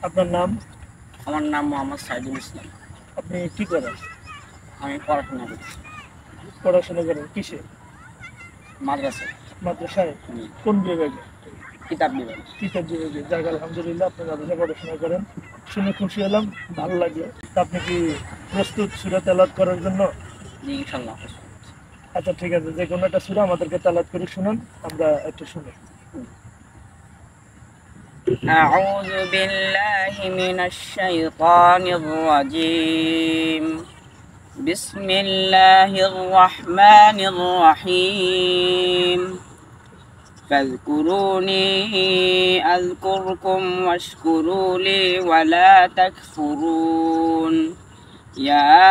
আপনার নাম? আমার নাম মোহাম্মদ সাইদুল ইসলাম। আপনি কি করেন? আমি পড়াশোনা করি পড়াশোনা করেন কিসে? মাদ্রাসায়। মাদ্রাসায়? কোন বিভাগে? কিতাব বিভাগ। কিতাব বিভাগে। যাক, আলহামদুলিল্লাহ, আপনি মাদ্রাসায় পড়াশোনা করেন, শুনে খুশি হলাম, ভালো লাগলো। তা আপনি কি প্রস্তুত সূরা তেলাওয়াত করার জন্য? জি, ইনশাল্লাহ। আচ্ছা, ঠিক আছে, যে কোনো একটা সূরা আমাদেরকে তেলাওয়াত করে শুনুন, আমরা একটু শুনি। أعوذ بالله من الشيطان الرجيم. بسم الله الرحمن الرحيم. فاذكروني أذكركم واشكروا لي ولا تكفرون. يا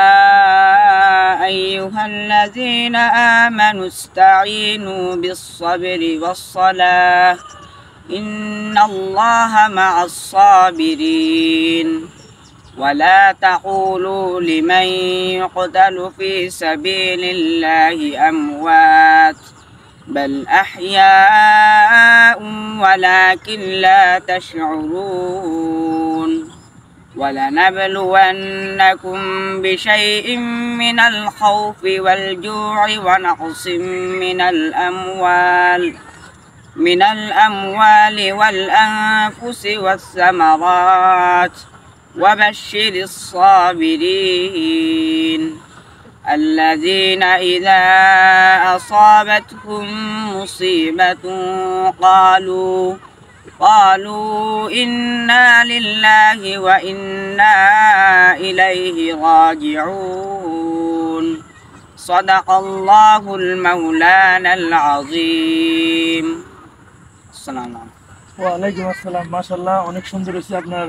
أيها الذين آمنوا استعينوا بالصبر والصلاة إن الله مع الصابرين. ولا تقولوا لمن يقتل في سبيل الله أموات بل أحياء ولكن لا تشعرون. ولنبلونكم بشيء من الخوف والجوع ونقص من الأموال والأنفس والثمرات وبشر الصابرين الذين إذا أصابتهم مصيبة قالوا إنا لله وإنا إليه راجعون. صدق الله المولانا العظيم. السلام عليكم। ওয়ালাইকুম আসসালাম। মাশাআল্লাহ, অনেক সুন্দর হয়েছে আপনার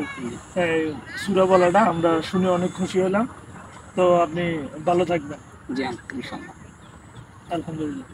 সূরা বলাটা, আমরা শুনে অনেক খুশি হলাম। তো আপনি ভালো থাকবেন। জি, ইনশাআল্লাহ। আলহামদুলিল্লাহ।